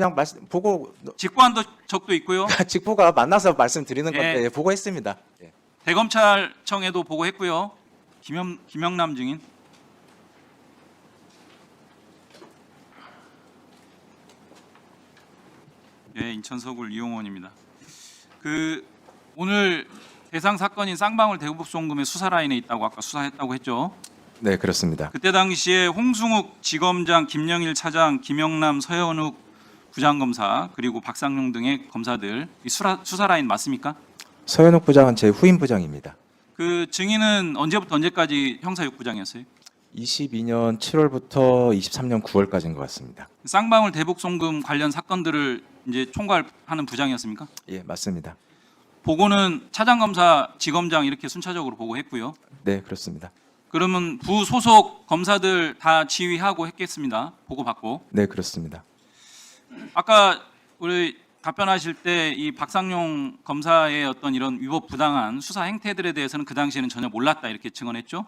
그냥 보고 직보한 적도 있고요. 직보가 만나서 말씀드리는 예. 건데 보고했습니다. 예. 대검찰청에도 보고했고요. 김영남 증인. 예, 인천 서구 이용원입니다. 오늘 대상 사건인 쌍방울 대북송금의 수사 라인에 있다고 아까 수사했다고 했죠. 네, 그렇습니다. 그때 당시에 홍승욱 지검장, 김영일 차장, 김영남, 서현욱 부장검사 그리고 박상용 등의 검사들 이 수사 라인 맞습니까? 서현욱 부장은 제 후임 부장입니다. 그 증인은 언제부터 언제까지 형사 6부장이었어요? 22년 7월부터 23년 9월까지인 것 같습니다. 쌍방울 대북송금 관련 사건들을 이제 총괄하는 부장이었습니까? 예, 맞습니다. 보고는 차장검사, 지검장 이렇게 순차적으로 보고했고요. 네, 그렇습니다. 그러면 부소속 검사들 다 지휘하고 했겠습니다. 보고받고. 네, 그렇습니다. 아까 우리 답변하실 때 이 박상용 검사의 어떤 이런 위법 부당한 수사 행태들에 대해서는 그 당시에는 전혀 몰랐다 이렇게 증언했죠.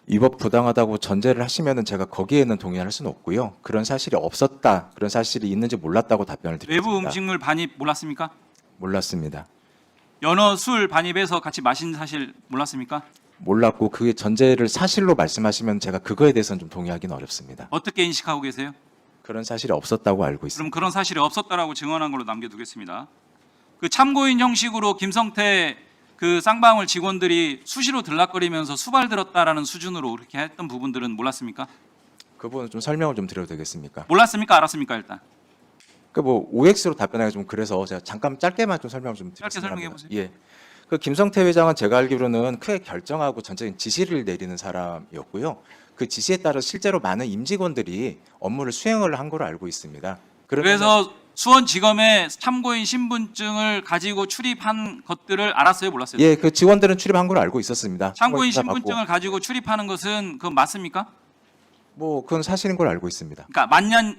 위법 부당하다고 전제를 하시면은 제가 거기에는 동의할 수는 없고요. 그런 사실이 없었다, 그런 사실이 있는지 몰랐다고 답변을 드리겠습니다. 외부 음식물 반입 몰랐습니까? 몰랐습니다. 연어 술 반입해서 같이 마신 사실 몰랐습니까? 몰랐고 그게 전제를 사실로 말씀하시면 제가 그거에 대해서는 좀 동의하기는 어렵습니다. 어떻게 인식하고 계세요? 그런 사실이 없었다고 알고 있습니다. 그럼 그런 사실이 없었다라고 증언한 걸로 남겨두겠습니다. 그 참고인 형식으로 김성태 그 쌍방울 직원들이 수시로 들락거리면서 수발 들었다라는 수준으로 그렇게 했던 부분들은 몰랐습니까? 그 부분은 좀 설명을 좀 드려도 되겠습니까? 몰랐습니까? 알았습니까? 일단 그 뭐 OX로 답변하기 좀 그래서 제가 잠깐 짧게만 좀 설명 좀 드리겠습니다. 짧게 설명해 보세요. 예. 그 김성태 회장은 제가 알기로는 크게 결정하고 전적인 지시를 내리는 사람이었고요. 그 지시에 따라 실제로 많은 임직원들이 업무를 수행을 한 걸로 알고 있습니다. 그래서 수원지검에 참고인 신분증을 가지고 출입한 것들을 알았어요? 몰랐어요? 예, 그 직원들은 출입한 걸로 알고 있었습니다. 참고인 수사 받고. 신분증을 가지고 출입하는 것은 그건 맞습니까? 뭐 그건 사실인 걸로 알고 있습니다. 그러니까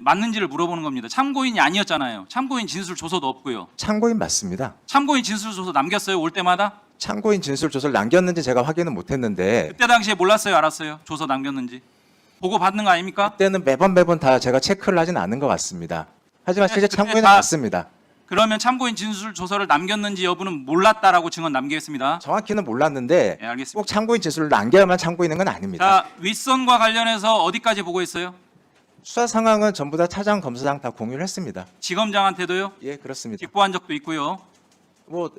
맞는지를 물어보는 겁니다. 참고인이 아니었잖아요. 참고인 진술 조서도 없고요. 참고인 맞습니다. 참고인 진술 조서 남겼어요? 올 때마다? 참고인 진술 조서를 남겼는지 제가 확인은 못했는데 그때 당시에 몰랐어요? 알았어요? 조서 남겼는지? 보고 받는 거 아닙니까? 그때는 매번 다 제가 체크를 하진 않은 것 같습니다. 하지만 실제 그때 참고인은 다- 맞습니다. 그러면 참고인 진술 조서를 남겼는지 여부는 몰랐다라고 증언 남기겠습니다. 정확히는 몰랐는데 예, 알겠습니다. 꼭 참고인 진술을 남겨야만 참고인인 건 아닙니다. 자, 윗선과 관련해서 어디까지 보고했어요? 수사 상황은 전부 다 차장, 검사장 다 공유를 했습니다. 지검장한테도요? 예, 그렇습니다. 직보한 적도 있고요. 뭐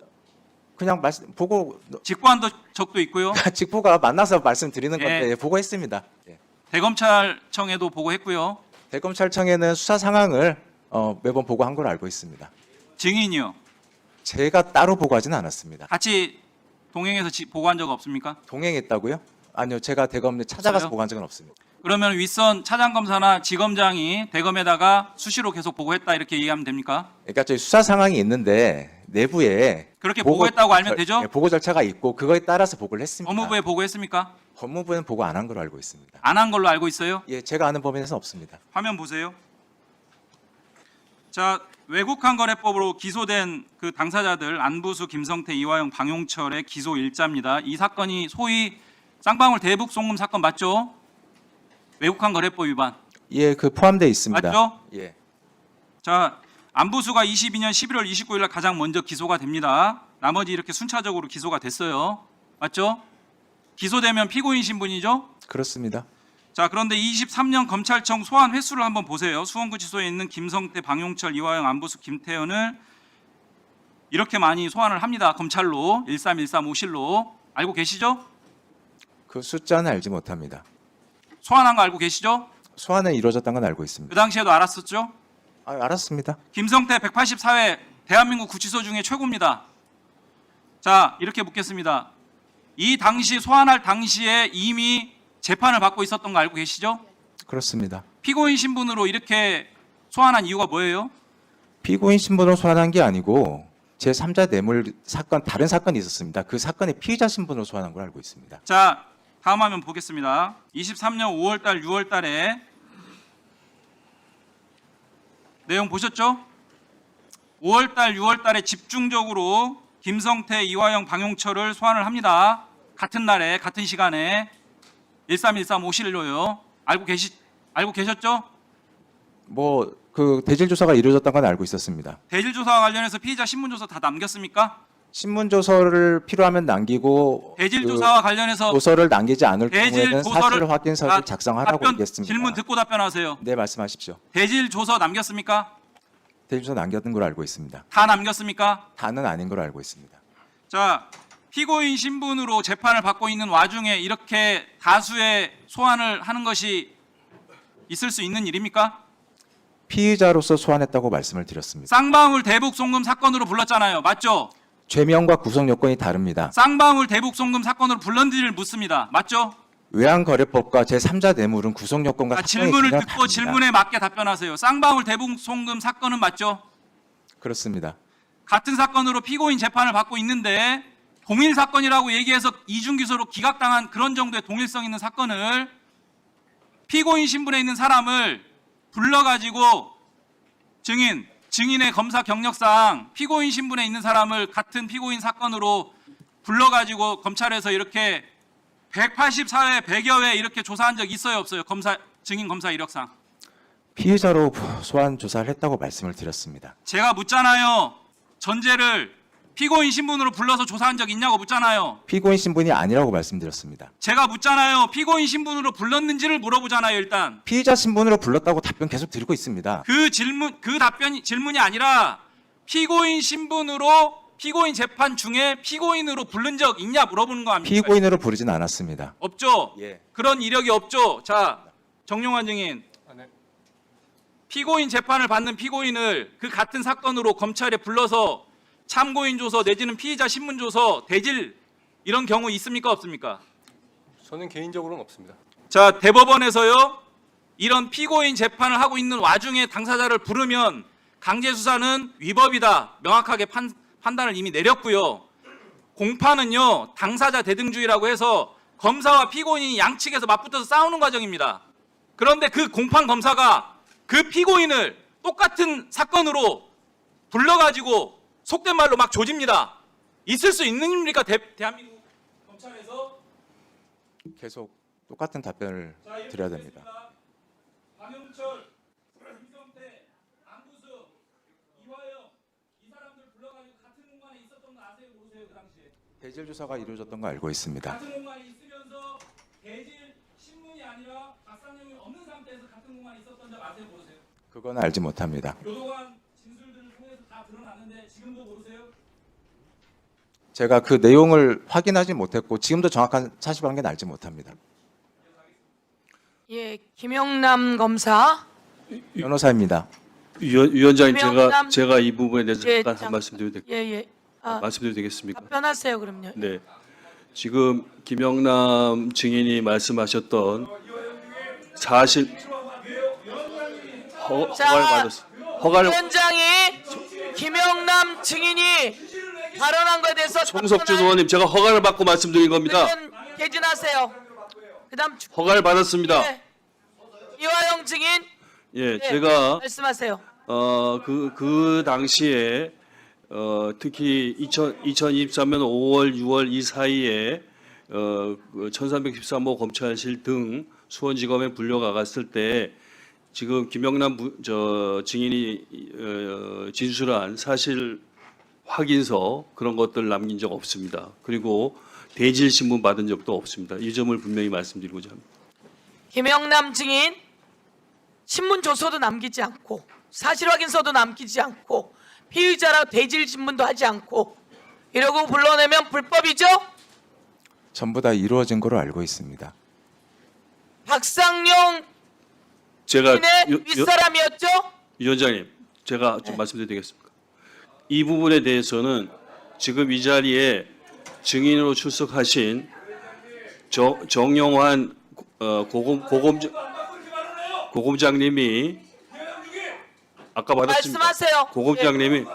그냥 보고 직보한 적도 있고요. 직보가 만나서 말씀드리는 예. 건데 보고했습니다. 예. 대검찰청에도 보고했고요. 대검찰청에는 수사 상황을 매번 보고한 걸로 알고 있습니다. 증인이요. 제가 따로 보고하지는 않았습니다. 같이 동행해서 보고한 적 없습니까? 동행했다고요? 아니요, 제가 대검에 찾아가서 없어요? 보고한 적은 없습니다. 그러면 윗선 차장검사나 지검장이 대검에다가 수시로 계속 보고했다 이렇게 이해하면 됩니까? 그러니까 저희 수사 상황이 있는데 내부에 그렇게 보고했다고 알면 되죠? 예, 보고 절차가 있고 그거에 따라서 보고를 했습니다. 법무부에 보고했습니까? 법무부는 보고 안 한 걸로 알고 있습니다. 안 한 걸로 알고 있어요? 예, 제가 아는 범위에서는 없습니다. 화면 보세요. 자, 외국한 거래법으로 기소된 그 당사자들 안부수, 김성태, 이화영, 방용철의 기소 일자입니다. 이 사건이 소위 쌍방울 대북 송금 사건 맞죠? 외국한 거래법 위반. 예, 그 포함되어 있습니다. 맞죠? 예. 자, 안부수가 22년 11월 29일 날 가장 먼저 기소가 됩니다. 나머지 이렇게 순차적으로 기소가 됐어요. 맞죠? 기소되면 피고인 신분이죠? 그렇습니다. 자, 그런데 23년 검찰청 소환 횟수를 한번 보세요. 수원구치소에 있는 김성태, 방용철, 이화영, 안부수, 김태현을 이렇게 많이 소환을 합니다. 검찰로 13.135실로 알고 계시죠? 그 숫자는 알지 못합니다. 소환한 거 알고 계시죠? 소환은 이루어졌다는 건 알고 그 있습니다. 당시에도 알았었죠? 알았습니다. 김성태 184회 대한민국 구치소 중에 최고입니다. 자, 이렇게 묻겠습니다. 이 당시 소환할 당시에 이미 재판을 받고 있었던 거 알고 계시죠? 그렇습니다. 피고인 신분으로 이렇게 소환한 이유가 뭐예요? 피고인 신분으로 소환한 게 아니고 제3자 뇌물 사건 다른 사건이 있었습니다. 그 사건의 피의자 신분으로 소환한 걸 알고 있습니다. 자, 다음 화면 보겠습니다. 23년 5월달, 6월달에 내용 보셨죠? 5월달, 6월달에 집중적으로 김성태, 이화영, 방용철을 소환을 합니다. 같은 날에, 같은 시간에 13.135실로요. 알고 계셨죠? 뭐 그 대질 조사가 이루어졌던 건 알고 있었습니다. 대질 조사와 관련해서 피의자 신문 조서 다 남겼습니까? 신문 조서를 필요하면 남기고 대질 그 조사와 관련해서 조서를 남기지 않을 대질 경우에는 조서를 사실 확인서를 아, 작성하라고 얘기했습니다. 질문 듣고 답변하세요. 네, 말씀하십시오. 대질 조서 남겼습니까? 대질 조서 남겼던 걸로 알고 있습니다. 다 남겼습니까? 다는 아닌 걸로 알고 있습니다. 자, 피고인 신분으로 재판을 받고 있는 와중에 이렇게 다수의 소환을 하는 것이 있을 수 있는 일입니까? 피의자로서 소환했다고 말씀을 드렸습니다. 쌍방울 대북 송금 사건으로 불렀잖아요. 맞죠? 죄명과 구성 요건이 다릅니다. 쌍방울 대북 송금 사건으로 불렀는지를 묻습니다. 맞죠? 외환거래법과 제3자 뇌물은 구성 요건과 사건의 질문을 기준이 듣고 다릅니다. 질문에 맞게 답변하세요. 쌍방울 대북 송금 사건은 맞죠? 그렇습니다. 같은 사건으로 피고인 재판을 받고 있는데 동일 사건이라고 얘기해서 이중기소로 기각당한 그런 정도의 동일성 있는 사건을 피고인 신분에 있는 사람을 불러가지고 증인의 검사 경력상 피고인 신분에 있는 사람을 같은 피고인 사건으로 불러가지고 검찰에서 이렇게 184회, 100여 회 이렇게 조사한 적 있어요, 없어요? 증인 검사 이력상. 피의자로 소환 조사를 했다고 말씀을 드렸습니다. 제가 묻잖아요. 전제를 피고인 신분으로 불러서 조사한 적 있냐고 묻잖아요. 피고인 신분이 아니라고 말씀드렸습니다. 제가 묻잖아요. 피고인 신분으로 불렀는지를 물어보잖아요, 일단. 피의자 신분으로 불렀다고 답변 계속 드리고 있습니다. 질문이 아니라 피고인 신분으로 피고인 재판 중에 피고인으로 부른 적 있냐 물어보는 거 아닙니까? 피고인으로 부르진 않았습니다. 없죠. 예. 그런 이력이 없죠. 자, 정용환 증인. 피고인 재판을 받는 피고인을 그 같은 사건으로 검찰에 불러서 참고인 조서 내지는 피의자 신문 조서 대질 이런 경우 있습니까, 없습니까? 저는 개인적으로는 없습니다. 자, 대법원에서요. 이런 피고인 재판을 하고 있는 와중에 당사자를 부르면 강제 수사는 위법이다. 명확하게 판단을 이미 내렸고요. 공판은요. 당사자 대등주의라고 해서 검사와 피고인이 양측에서 맞붙어서 싸우는 과정입니다. 그런데 그 공판 검사가 그 피고인을 똑같은 사건으로 불러가지고 속된 말로 막 조집니다. 있을 수 있는 일입니까? 대한민국 검찰에서? 계속 똑같은 답변을 드려야 됩니다. 박영철, 김성태, 안구수, 이화영 이 사람들 불러가지고 같은 공간에 있었던 거 아세요? 모르세요? 그 당시에 대질 조사가 이루어졌던 거 알고 있습니다. 같은 공간에 있으면서 대질 신문이 아니라 박상영이 없는 상태에서 같은 공간에 있었던 적 아세요? 모르세요? 그건 알지 못합니다. 교도관 진술들을 통해서 다 드러났는데 지금도 모르세요? 제가 그 내용을 확인하지 못했고 지금도 정확한 사실관계는 알지 못합니다. 예, 김영남 검사. 변호사입니다. 위원장님 김영남- 제가 이 부분에 대해서 예, 잠깐 한 말씀드려도 예. 말씀드려도 되겠습니까? 답변하세요, 그럼요. 네. 지금 김영남 증인이 말씀하셨던 사실 허가를 위원장이 김영남 증인이 발언한 것에 대해서 총석준 의원님 제가 허가를 받고 말씀드린 겁니다. 개진하세요. 그다음 허가를 받았습니다. 네. 이화영 증인. 예, 네, 제가 말씀하세요. 그 당시에 특히 2023년 5월, 6월 이 사이에 1313호 검찰실 등 수원지검에 불려가갔을 때 지금 김영남 증인이 진술한 사실 확인서 그런 것들 남긴 적 없습니다. 그리고 대질 신문 받은 적도 없습니다. 이 점을 분명히 말씀드리고자 합니다. 김영남 증인 신문 조서도 남기지 않고 사실 확인서도 남기지 않고 피의자라 대질 신문도 하지 않고 이러고 불러내면 불법이죠? 전부 다 이루어진 거로 알고 있습니다. 박상용 제가 증인의 윗사람이었죠? 위원장님, 제가 좀 말씀드려도 되겠습니까? 이 부분에 대해서는 지금 이 자리에 증인으로 출석하신 정영환 고검장님이 아까 받았습니다. 말씀하세요. 고검장님이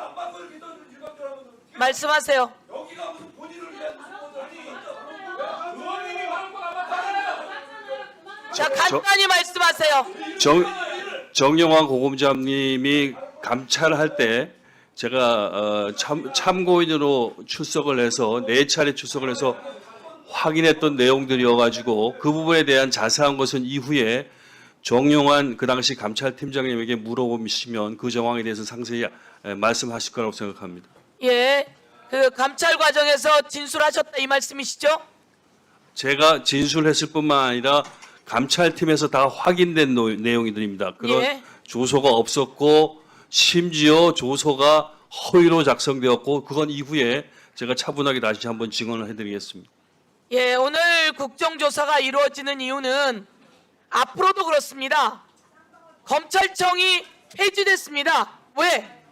말씀하세요. 자, 간단히 말씀하세요. 정영환 고검장님이 감찰할 때 제가 참고인으로 출석을 해서 4차례 출석을 해서 확인했던 내용들이어가지고 그 부분에 대한 자세한 것은 이후에 정용환 그 당시 감찰팀장님에게 물어보시면 그 정황에 대해서 상세히 말씀하실 거라고 생각합니다. 예, 그 감찰 과정에서 진술하셨다 이 말씀이시죠? 제가 진술했을 뿐만 아니라 감찰팀에서 다 확인된 내용들입니다. 그런 예. 조서가 없었고 심지어 조서가 허위로 작성되었고 그건 이후에 제가 차분하게 다시 한번 증언을 해드리겠습니다. 예, 오늘 국정조사가 이루어지는 이유는 앞으로도 그렇습니다. 검찰청이 폐지됐습니다. 왜?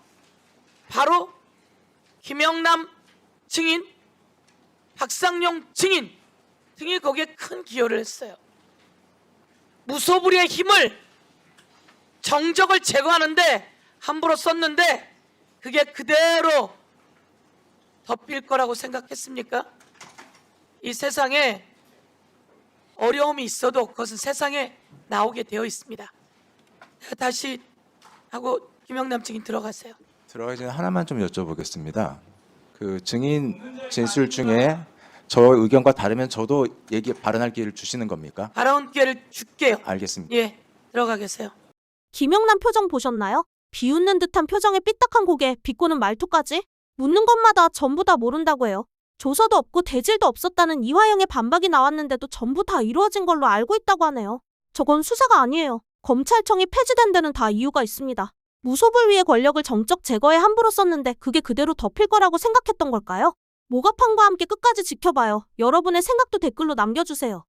바로 김영남 증인, 박상용 증인 등이 거기에 큰 기여를 했어요. 무소불위의 힘을 정적을 제거하는데 함부로 썼는데 그게 그대로 덮일 거라고 생각했습니까? 이 세상에 어려움이 있어도 그것은 세상에 나오게 되어 있습니다. 다시 하고 김영남 증인 들어가세요. 들어가기 전에 하나만 좀 여쭤보겠습니다. 그 증인 진술 중에 저 의견과 다르면 저도 발언할 기회를 주시는 겁니까? 발언 기회를 줄게요. 알겠습니다. 예, 들어가 계세요. 김영남 표정 보셨나요? 비웃는 듯한 표정에 삐딱한 고개, 비꼬는 말투까지? 묻는 것마다 전부 다 모른다고 해요. 조서도 없고 대질도 없었다는 이화영의 반박이 나왔는데도 전부 다 이루어진 걸로 알고 있다고 하네요. 저건 수사가 아니에요. 검찰청이 폐지된 데는 다 이유가 있습니다. 무소불위의 권력을 정적 제거에 함부로 썼는데 그게 그대로 덮일 거라고 생각했던 걸까요? 모가판과 함께 끝까지 지켜봐요. 여러분의 생각도 댓글로 남겨주세요.